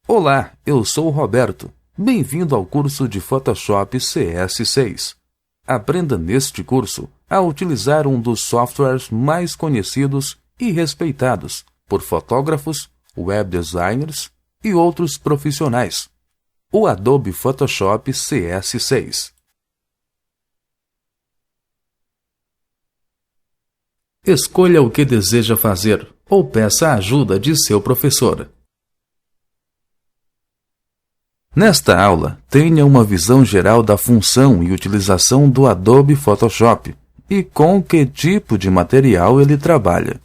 Olá, eu sou o Roberto. Bem-vindo ao curso de Photoshop CS6. Aprenda neste curso a utilizar um dos softwares mais conhecidos e respeitados por fotógrafos, web designers e outros profissionais, o Adobe Photoshop CS6. Escolha o que deseja fazer ou peça a ajuda de seu professor. Nesta aula, tenha uma visão geral da função e utilização do Adobe Photoshop e com que tipo de material ele trabalha.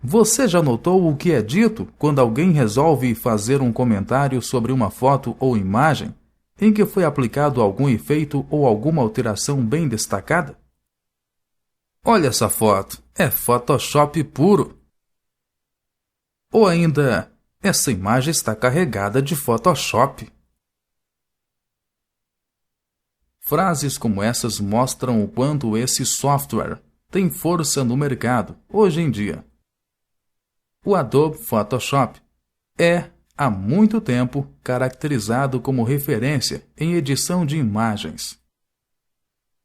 Você já notou o que é dito quando alguém resolve fazer um comentário sobre uma foto ou imagem em que foi aplicado algum efeito ou alguma alteração bem destacada? Olha essa foto, é Photoshop puro! Ou ainda, essa imagem está carregada de Photoshop. Frases como essas mostram o quanto esse software tem força no mercado hoje em dia. O Adobe Photoshop é, há muito tempo, caracterizado como referência em edição de imagens.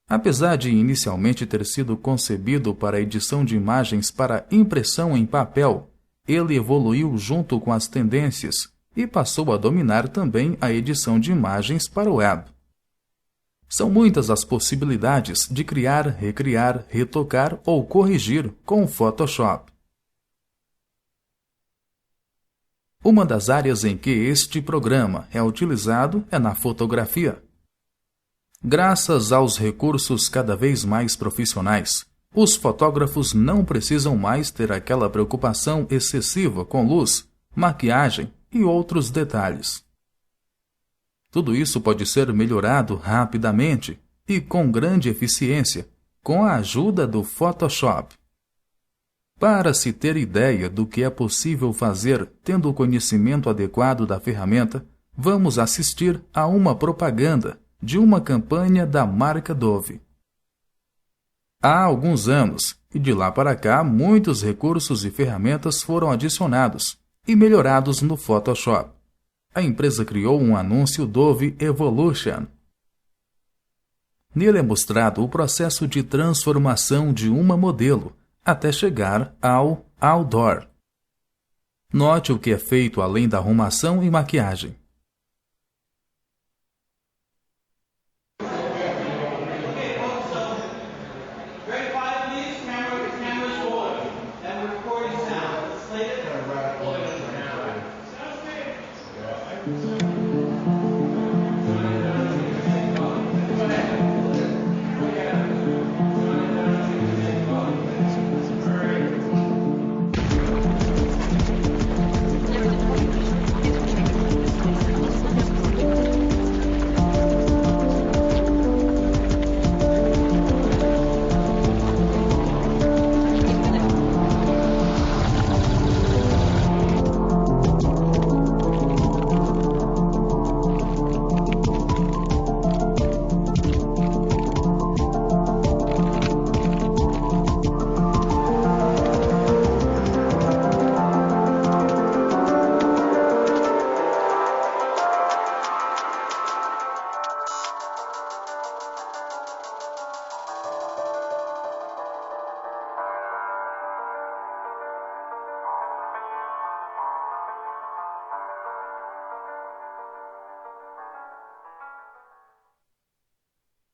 Apesar de inicialmente ter sido concebido para edição de imagens para impressão em papel, ele evoluiu junto com as tendências e passou a dominar também a edição de imagens para o web. São muitas as possibilidades de criar, recriar, retocar ou corrigir com o Photoshop. Uma das áreas em que este programa é utilizado é na fotografia. Graças aos recursos cada vez mais profissionais, os fotógrafos não precisam mais ter aquela preocupação excessiva com luz, maquiagem e outros detalhes. Tudo isso pode ser melhorado rapidamente e com grande eficiência com a ajuda do Photoshop. Para se ter ideia do que é possível fazer tendo o conhecimento adequado da ferramenta, vamos assistir a uma propaganda de uma campanha da marca Dove. Há alguns anos, e de lá para cá, muitos recursos e ferramentas foram adicionados e melhorados no Photoshop. A empresa criou um anúncio Dove Evolution. Nele é mostrado o processo de transformação de uma modelo até chegar ao outdoor. Note o que é feito além da arrumação e maquiagem.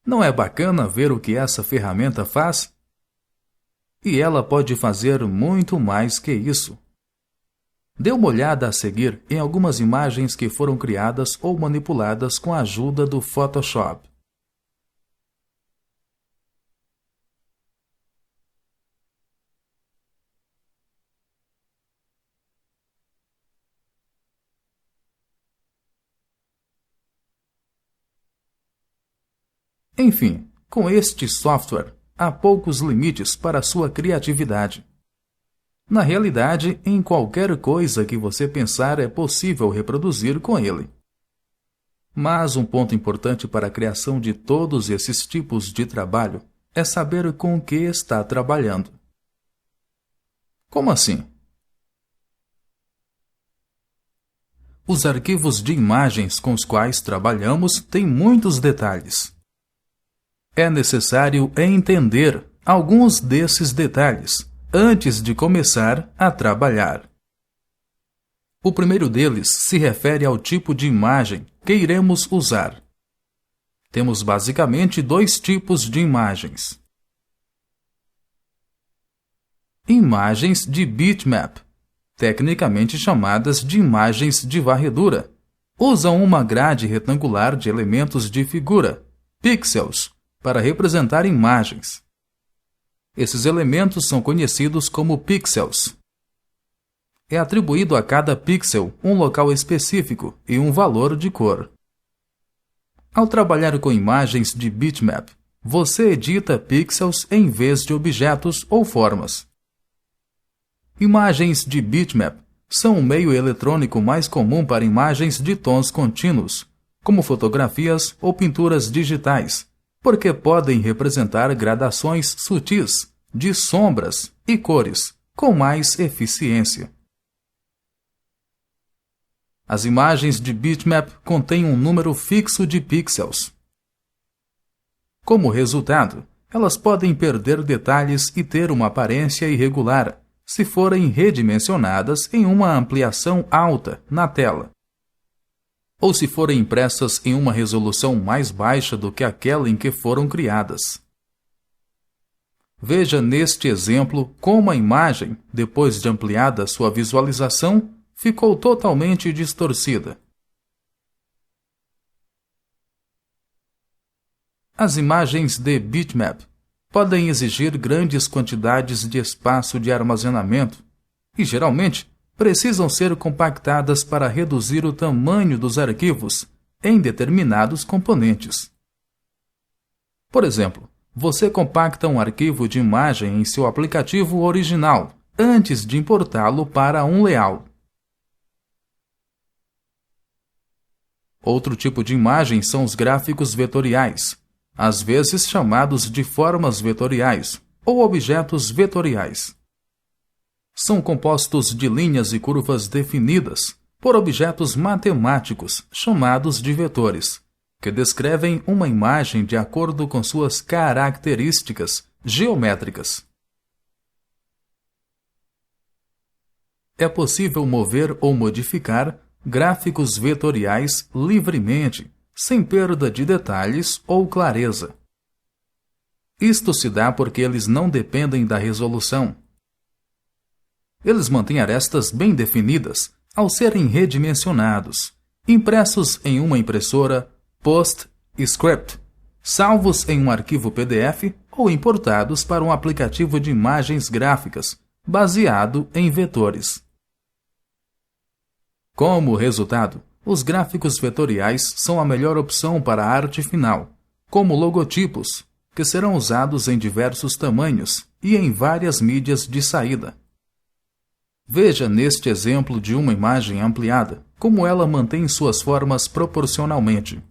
Não é bacana ver o que essa ferramenta faz? E ela pode fazer muito mais que isso. Dê uma olhada a seguir em algumas imagens que foram criadas ou manipuladas com a ajuda do Photoshop. Enfim, com este software, há poucos limites para sua criatividade. Na realidade, em qualquer coisa que você pensar é possível reproduzir com ele. Mas um ponto importante para a criação de todos esses tipos de trabalho é saber com o que está trabalhando. Como assim? Os arquivos de imagens com os quais trabalhamos têm muitos detalhes. É necessário entender alguns desses detalhes antes de começar a trabalhar. O primeiro deles se refere ao tipo de imagem que iremos usar. Temos basicamente dois tipos de imagens. Imagens de bitmap, tecnicamente chamadas de imagens de varredura, usam uma grade retangular de elementos de figura, pixels, para representar imagens. Esses elementos são conhecidos como pixels. É atribuído a cada pixel um local específico e um valor de cor. Ao trabalhar com imagens de bitmap, você edita pixels em vez de objetos ou formas. Imagens de bitmap são o meio eletrônico mais comum para imagens de tons contínuos, como fotografias ou pinturas digitais, porque podem representar gradações sutis de sombras e cores com mais eficiência. As imagens de bitmap contêm um número fixo de pixels. Como resultado, elas podem perder detalhes e ter uma aparência irregular se forem redimensionadas em uma ampliação alta na tela, ou se forem impressas em uma resolução mais baixa do que aquela em que foram criadas. Veja neste exemplo como a imagem, depois de ampliada sua visualização, ficou totalmente distorcida. As imagens de bitmap podem exigir grandes quantidades de espaço de armazenamento e, geralmente, precisam ser compactadas para reduzir o tamanho dos arquivos em determinados componentes. Por exemplo, você compacta um arquivo de imagem em seu aplicativo original antes de importá-lo para um layout. Outro tipo de imagem são os gráficos vetoriais, às vezes chamados de formas vetoriais ou objetos vetoriais. São compostos de linhas e curvas definidas por objetos matemáticos chamados de vetores, que descrevem uma imagem de acordo com suas características geométricas. É possível mover ou modificar gráficos vetoriais livremente, sem perda de detalhes ou clareza. Isto se dá porque eles não dependem da resolução. Eles mantêm arestas bem definidas ao serem redimensionados, impressos em uma impressora PostScript, salvos em um arquivo PDF ou importados para um aplicativo de imagens gráficas baseado em vetores. Como resultado, os gráficos vetoriais são a melhor opção para a arte final, como logotipos, que serão usados em diversos tamanhos e em várias mídias de saída. Veja neste exemplo de uma imagem ampliada como ela mantém suas formas proporcionalmente.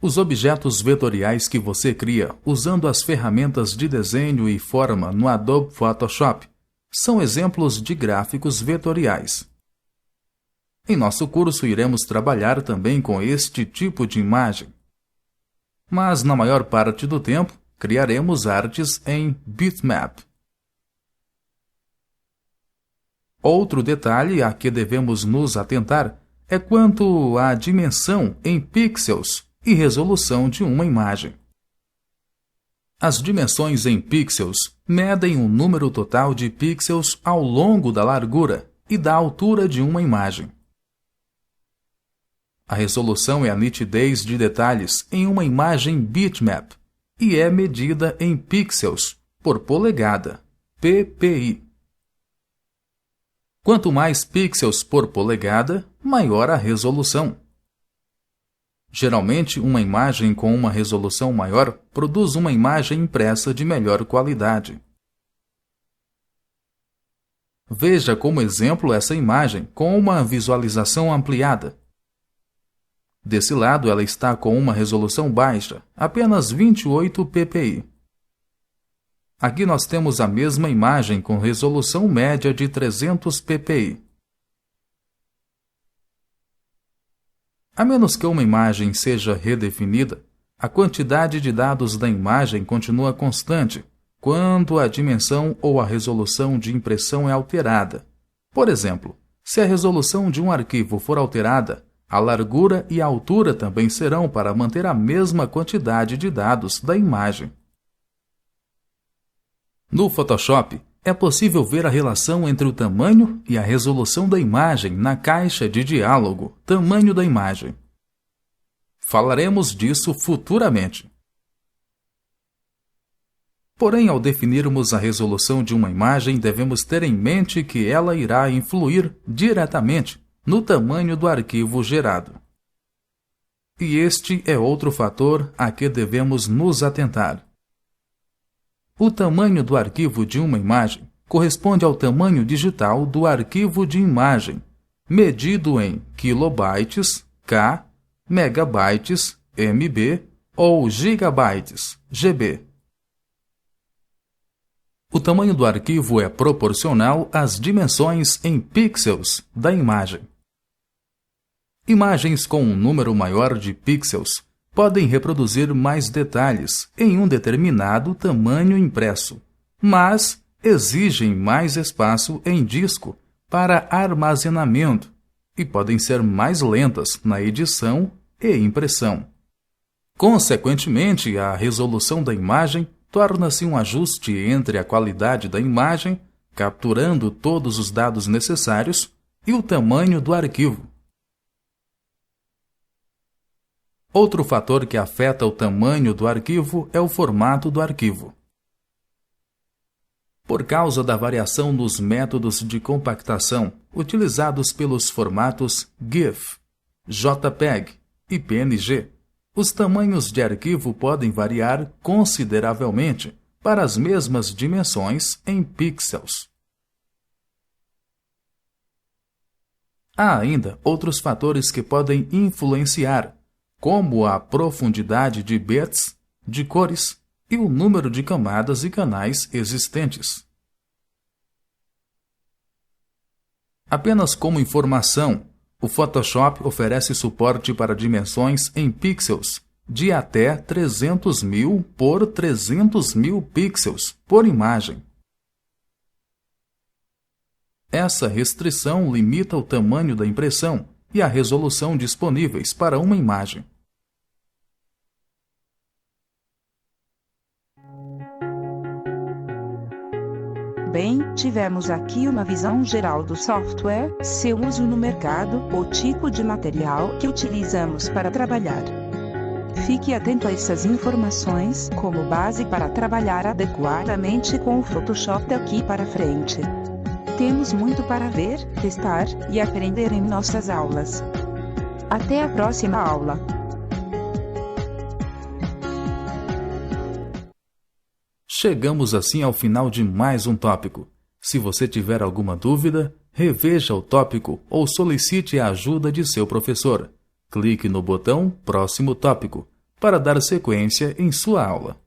Os objetos vetoriais que você cria usando as ferramentas de desenho e forma no Adobe Photoshop são exemplos de gráficos vetoriais. Em nosso curso iremos trabalhar também com este tipo de imagem. Mas na maior parte do tempo, criaremos artes em bitmap. Outro detalhe a que devemos nos atentar é quanto à dimensão em pixels e resolução de uma imagem. As dimensões em pixels medem o número total de pixels ao longo da largura e da altura de uma imagem. A resolução é a nitidez de detalhes em uma imagem bitmap e é medida em pixels por polegada, ppi. Quanto mais pixels por polegada, maior a resolução. Geralmente, uma imagem com uma resolução maior produz uma imagem impressa de melhor qualidade. Veja como exemplo essa imagem com uma visualização ampliada. Desse lado, ela está com uma resolução baixa, apenas 28 ppi. Aqui nós temos a mesma imagem com resolução média de 300 ppi. A menos que uma imagem seja redefinida, a quantidade de dados da imagem continua constante quando a dimensão ou a resolução de impressão é alterada. Por exemplo, se a resolução de um arquivo for alterada, a largura e a altura também serão para manter a mesma quantidade de dados da imagem. No Photoshop, é possível ver a relação entre o tamanho e a resolução da imagem na caixa de diálogo Tamanho da imagem. Falaremos disso futuramente. Porém, ao definirmos a resolução de uma imagem, devemos ter em mente que ela irá influir diretamente no tamanho do arquivo gerado. E este é outro fator a que devemos nos atentar. O tamanho do arquivo de uma imagem corresponde ao tamanho digital do arquivo de imagem, medido em kilobytes, K, megabytes, MB, ou gigabytes, GB. O tamanho do arquivo é proporcional às dimensões em pixels da imagem. Imagens com um número maior de pixels podem reproduzir mais detalhes em um determinado tamanho impresso, mas exigem mais espaço em disco para armazenamento e podem ser mais lentas na edição e impressão. Consequentemente, a resolução da imagem torna-se um ajuste entre a qualidade da imagem, capturando todos os dados necessários, e o tamanho do arquivo. Outro fator que afeta o tamanho do arquivo é o formato do arquivo. Por causa da variação nos métodos de compactação utilizados pelos formatos GIF, JPEG e PNG, os tamanhos de arquivo podem variar consideravelmente para as mesmas dimensões em pixels. Há ainda outros fatores que podem influenciar, como a profundidade de bits, de cores e o número de camadas e canais existentes. Apenas como informação, o Photoshop oferece suporte para dimensões em pixels de até 300.000 por 300.000 pixels por imagem. Essa restrição limita o tamanho da impressão e a resolução disponíveis para uma imagem. Bem, tivemos aqui uma visão geral do software, seu uso no mercado, o tipo de material que utilizamos para trabalhar. Fique atento a essas informações como base para trabalhar adequadamente com o Photoshop daqui para frente. Temos muito para ver, testar e aprender em nossas aulas. Até a próxima aula! Chegamos assim ao final de mais um tópico. Se você tiver alguma dúvida, reveja o tópico ou solicite a ajuda de seu professor. Clique no botão Próximo Tópico para dar sequência em sua aula.